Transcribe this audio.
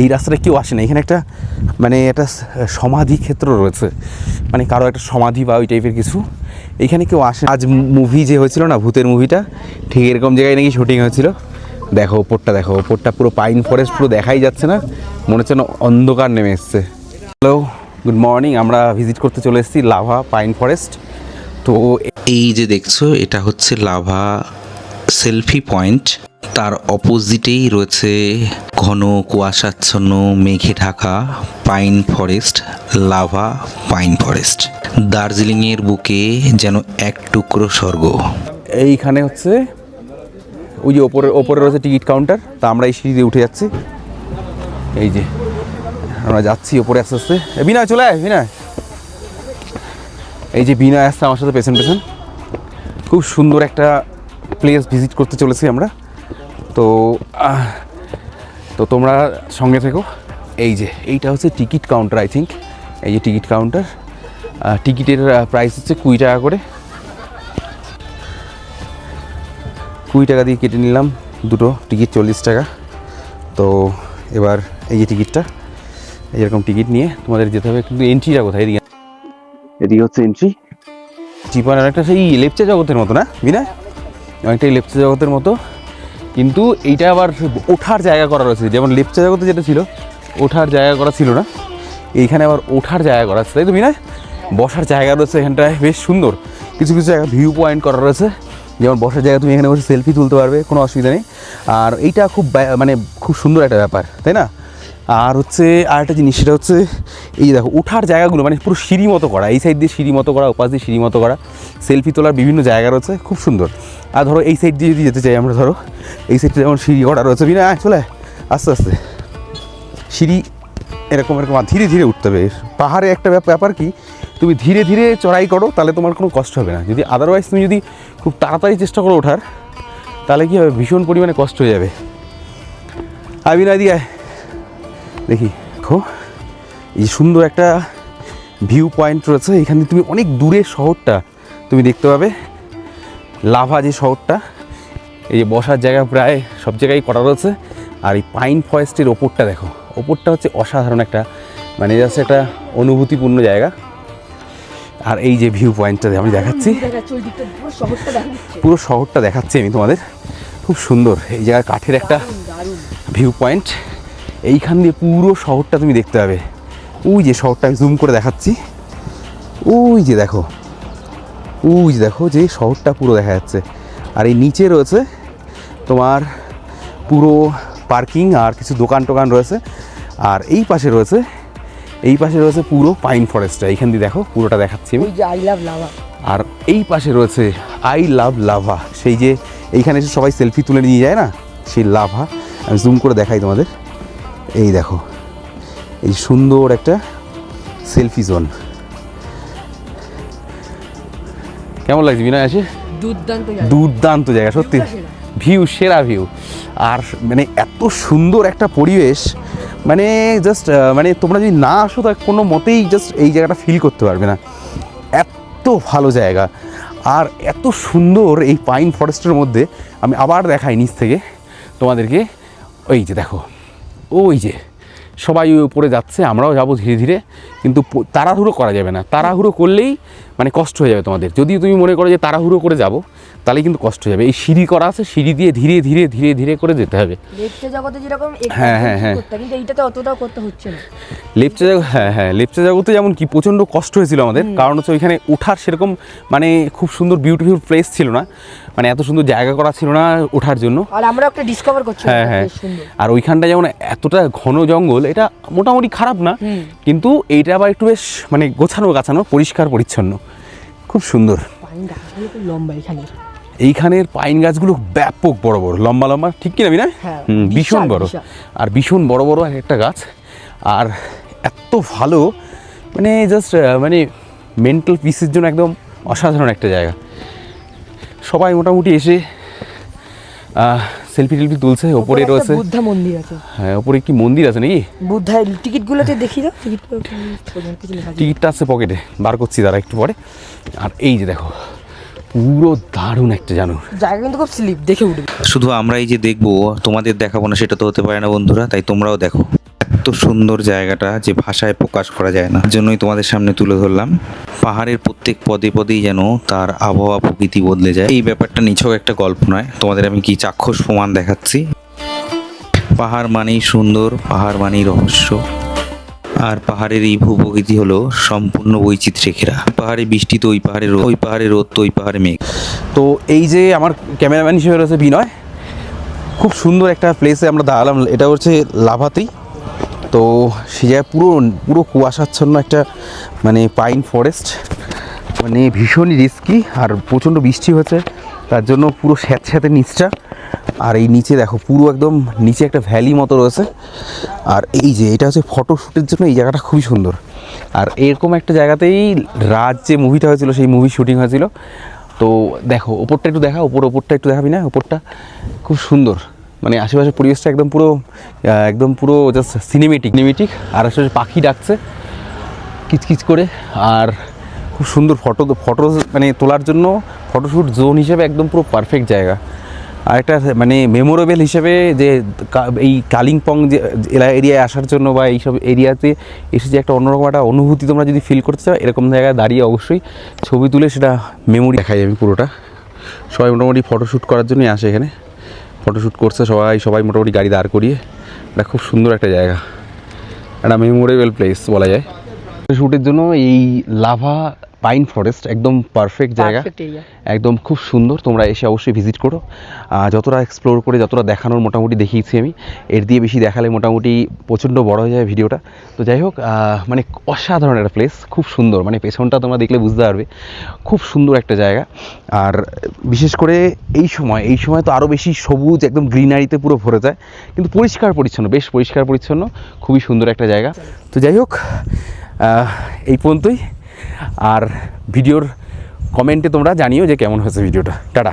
এই রাস্তাটা কেউ আসে না, এখানে একটা মানে একটা সমাধি ক্ষেত্র রয়েছে, মানে কারো একটা সমাধি বা ওই টাইপের কিছু, এইখানে কেউ আসে। আজ মুভি যে হয়েছিল না, ভূতের মুভিটা, ঠিক এরকম জায়গায় নাকি শুটিং হয়েছিল। দেখো ওপরটা, দেখো ওপরটা পুরো পাইন ফরেস্ট, পুরো দেখাই যাচ্ছে না, মনে হচ্ছে না অন্ধকার নেমে এসছে। Hello, good morning. আমরা ভিজিট করতে চলে এসেছি লাভা পাইন ফরেস্ট। তো এই যে দেখছো এটা হচ্ছে লাভা সেলফি পয়েন্ট, তার অপোজিটেই রয়েছে ঘন কুয়াশাচ্ছন্ন মেঘে Dhaka pine forest, lava pine forest. দার্জিলিংয়ের বুকে যেন এক টুকরো স্বর্গ। এইখানে হচ্ছে ওই যে ওপরে রয়েছে টিকিট কাউন্টার, তা আমরা এই সিঁড়ি দিয়ে উঠে যাচ্ছি। এই যে আমরা যাচ্ছি ওপরে আস্তে আস্তে। বিনয় চলে আয়, বিনয়। এই যে বিনয় আসছে আমার সাথে পেছন পেছন। খুব সুন্দর একটা প্লেস ভিজিট করতে চলেছি আমরা। তো তো তোমরা সঙ্গে থেকো। এই যে এইটা হচ্ছে টিকিট কাউন্টার, আই থিঙ্ক। এই যে টিকিট কাউন্টার, টিকিটের প্রাইস হচ্ছে 20 টাকা করে। 20 টাকা দিয়ে কেটে নিলাম দুটো টিকিট, 40 টাকা। তো এবার এই যে টিকিটটা, এইরকম টিকিট নিয়ে তোমাদের যেতে হবে। কিন্তু এন্ট্রিটা কোথায়? এদিকে, এদিকে হচ্ছে এন্ট্রি। চিপান অনেকটা সেই লেপচা জগতের মতো না বিনয়? অনেকটাই লেপচা জগতের মতো, কিন্তু এইটা আবার ওঠার জায়গা করা রয়েছে। যেমন লেপচা জগতে যেটা ছিল ওঠার জায়গা করা ছিল না, এইখানে আবার ওঠার জায়গা করা আছে, তাই তো বিনয়? বসার জায়গা রয়েছে এখানটায়, বেশ সুন্দর। কিছু কিছু জায়গা ভিউ পয়েন্ট করা রয়েছে, যেমন বসার জায়গা, তুমি এখানে বসে সেলফি তুলতে পারবে, কোনো অসুবিধা নেই। আর এইটা খুব মানে খুব সুন্দর একটা ব্যাপার, তাই না? আর হচ্ছে আরেকটা জিনিস, সেটা হচ্ছে এই দেখো ওঠার জায়গাগুলো মানে পুরো সিঁড়ি মতো করা, এই সাইড দিয়ে সিঁড়ি মতো করা, ওপাশ দিয়ে সিঁড়ি মতো করা, সেলফি তোলার বিভিন্ন জায়গা রয়েছে, খুব সুন্দর। আর ধরো এই সাইড দিয়ে যদি যেতে চাই আমরা, ধরো এই সাইডটা যেমন সিঁড়ি করা রয়েছে, বিনা চলে আস্তে আস্তে সিঁড়ি এরকম এরকম ধীরে ধীরে উঠতে হবে। পাহাড়ে একটা ব্যাপার কি, তুমি ধীরে ধীরে চড়াই করো তাহলে তোমার কোনো কষ্ট হবে না। যদি আদারওয়াইজ তুমি যদি খুব তাড়াতাড়ি চেষ্টা করো ওঠার, তাহলে কী হবে, ভীষণ পরিমাণে কষ্ট হয়ে যাবে। আবি না দিয়ে দেখি, দেখো এই সুন্দর একটা ভিউ পয়েন্ট রয়েছে, এখানে তুমি অনেক দূরের শহরটা তুমি দেখতে পাবে, লাভা যে শহরটা। এই যে বসার জায়গা প্রায় সব জায়গায় করা রয়েছে। আর এই পাইন ফরেস্টের ওপরটা দেখো, ওপরটা হচ্ছে অসাধারণ একটা, মানে জাস্ট একটা অনুভূতিপূর্ণ জায়গা। আর এই যে ভিউ পয়েন্টটা আমি দেখাচ্ছি, পুরো শহরটা দেখাচ্ছি আমি তোমাদের, খুব সুন্দর। এই জায়গায় কাঠের একটা ভিউ পয়েন্ট, এইখান দিয়ে পুরো শহরটা তুমি দেখতে পাবে। ওই যে শহরটা আমি জুম করে দেখাচ্ছি, ওই যে দেখো, ওই যে দেখো যে শহরটা পুরো দেখা যাচ্ছে। আর এই নিচে রয়েছে তোমার পুরো পার্কিং আর কিছু দোকান টোকান রয়েছে। আর এই পাশে রয়েছে পুরো পাইন ফরেস্টটা, এইখান দিয়ে দেখো পুরোটা দেখাচ্ছি আমি। I love lava. আর এই পাশে রয়েছে আই লাভ লাভা, সেই যে এইখানে এসে সবাই সেলফি তুলে নিয়ে যায় না, সেই লাভা। আমি জুম করে দেখাই তোমাদের। এই দেখো, এই সুন্দর একটা সেলফি জোন। কেমন লাগছে বিনয় আসে? দুর্দান্ত জায়গা সত্যি, ভিউ সেরা ভিউ। আর মানে এত সুন্দর একটা পরিবেশ, মানে জাস্ট মানে তোমরা যদি না আসো তা কোনো মতেই জাস্ট এই জায়গাটা ফিল করতে পারবে না, এত ভালো জায়গা। আর এত সুন্দর এই পাইন ফরেস্টের মধ্যে, আমি আবার দেখাই নিচ থেকে তোমাদেরকে। ওই যে দেখো, ওই যে সবাই ওই উপরে যাচ্ছে, আমরাও যাবো ধীরে ধীরে, কিন্তু তাড়াহুড়ো করা যাবে না। তাড়াহুড়ো করলেই মানে কষ্ট হয়ে যাবে তোমাদের। যদি তুমি মনে করো যে তাড়াহুড়ো করে যাবো, তাহলে কিন্তু কষ্ট হয়ে যাবে। এই সিঁড়ি করা আছে, সিঁড়ি দিয়ে ধীরে ধীরে ধীরে ধীরে করে যেতে হবে। লেপচা জগতে যেরকম হ্যাঁ হ্যাঁ হ্যাঁ, কিন্তু এইটাতে অতটাও করতে হচ্ছে না। লেপচা জগৎ, হ্যাঁ হ্যাঁ, লেপচা জগতে যেমন কি প্রচণ্ড কষ্ট হয়েছিল আমাদের, কারণ হচ্ছে ওইখানে ওঠার সেরকম মানে খুব সুন্দর বিউটিফুল প্লেস ছিল না, মানে এত সুন্দর জায়গা করা ছিল না ওঠার জন্য। আর আমরা একটা ডিসকভার করছি। হ্যাঁ হ্যাঁ, আর ওইখানটা যেমন এতটা ঘন জঙ্গল, এটা মোটামুটি খারাপ না, কিন্তু এইটা আবার একটু বেশ মানে গোছানো গাছানো, পরিষ্কার পরিচ্ছন্ন, খুব সুন্দর। পাইন গাছগুলো খুব লম্বা এখানে, এইখানের পাইন গাছগুলো ব্যাপক বড় বড়, লম্বা লম্বা, ঠিক কিনা বিনা? ভীষণ বড়, আর ভীষণ বড় বড় একটা গাছ। আর এত ভালো, মানে জাস্ট মানে মেন্টাল পিসের জন্য একদম অসাধারণ একটা জায়গা। সবাই মোটামুটি এসে সেলফি টেলফি তুলছে। ওপরে রয়েছে বুদ্ধা মন্দির আছে। হ্যাঁ, ওপরে কি মন্দির আছে নাকি? বুদ্ধা টিকিটগুলোতে দেখি দাও, টিকিটটা আছে পকেটে, বার করছি তারা একটু পরে। আর এই যে দেখো, পুরো দারুণ একটা জানো জায়গা, কিন্তু খুব স্লিপ, দেখে উঠবে। শুধু আমরাই যে দেখবো তোমাদের দেখাবো না সেটা তো হতে পারে না বন্ধুরা, তাই তোমরাও দেখো। এত সুন্দর জায়গাটা যে ভাষায় প্রকাশ করা যায় না, জন্যই তোমাদের সামনে তুলে ধরলাম। পাহাড়ের প্রত্যেক পদে পদেই যেন তার আবহাওয়া প্রকৃতি বদলে যায়। এই ব্যাপারটা নিছক একটা গল্প নয়, তোমাদের আমি কি চাক্ষুষ প্রমাণ দেখাচ্ছি। পাহাড় মানেই সুন্দর, পাহাড় মানেই রহস্য, আর পাহাড়ের এই ভূপ্রকৃতি হলো সম্পূর্ণ বৈচিত্র্যে ঘেরা। পাহাড়ে বৃষ্টি তো ওই পাহাড়ে রোদ, ওই পাহাড়ে রোদ তো ওই পাহাড়ে মেঘ। তো এই যে আমার ক্যামেরাম্যান হিসেবে রয়েছে বিনয়, খুব সুন্দর একটা প্লেসে আমরা দাঁড়ালাম, এটা হচ্ছে লাভাতেই। তো সে জায়গায় পুরো পুরো কুয়াশাচ্ছন্ন একটা মানে পাইন ফরেস্ট, মানে ভীষণই রিস্কি, আর প্রচণ্ড বৃষ্টি হচ্ছে তার জন্য পুরো স্যাঁতস্যাঁতে নিচটা। আর এই নিচে দেখো পুরো একদম নিচে একটা ভ্যালি মতো রয়েছে। আর এই যে এটা হচ্ছে ফটোশ্যুটের জন্য এই জায়গাটা খুবই সুন্দর। আর এরকম একটা জায়গাতেই রাজ যে মুভিটা হয়েছিল সেই মুভি শুটিং হয়েছিল। তো দেখো ওপরটা একটু দেখা, ওপরটা একটু দেখাবি না? ওপরটা খুব সুন্দর, মানে আশেপাশের পরিবেশটা একদম পুরো জাস্ট সিনেমেটিক। আর আশেপাশে পাখি ডাকছে কিচকিচ করে, আর খুব সুন্দর ফটো মানে তোলার জন্য ফটোশ্যুট জোন হিসেবে একদম পুরো পারফেক্ট জায়গা। আর একটা মানে মেমোরেবল হিসেবে যে এই কালিম্পং যে এরিয়ায় আসার জন্য বা এইসব এরিয়াতে এসে যে একটা অন্যরকম একটা অনুভূতি তোমরা যদি ফিল করতে চাও, এরকম জায়গায় দাঁড়িয়ে অবশ্যই ছবি তুলে সেটা মেমোরি দেখাই আমি পুরোটা। সবাই মোটামুটি ফটোশ্যুট করার জন্যই আসে এখানে, ফটোশ্যুট করছে সবাই মোটামুটি গাড়ি দাঁড় করিয়ে। এটা খুব সুন্দর একটা জায়গা, একটা মেমোরেবল প্লেস বলা যায়। শ্যুটের জন্য এই লাভা পাইন ফরেস্ট একদম পারফেক্ট জায়গা, Perfect area। একদম খুব সুন্দর। তোমরা এসে অবশ্যই ভিজিট করো। যতটা এক্সপ্লোর করে যতটা দেখানোর মোটামুটি দেখিয়েছি আমি, এর দিয়ে বেশি দেখালে মোটামুটি প্রচণ্ড বড় হয়ে যায় ভিডিওটা। তো যাই হোক, মানে অসাধারণ একটা প্লেস, খুব সুন্দর, মানে পেছনটা তোমরা দেখলে বুঝতে পারবে খুব সুন্দর একটা জায়গা। আর বিশেষ করে এই সময় তো আরও বেশি সবুজ, একদম গ্রিনারিতে পুরো ভরে যায়, কিন্তু বেশ পরিষ্কার পরিচ্ছন্ন, খুবই সুন্দর একটা জায়গা। তো যাই হোক, এই পর্যন্তই। আর ভিডিওর কমেন্টে তোমরা জানিও যে কেমন হয়েছে ভিডিওটা। টাটা।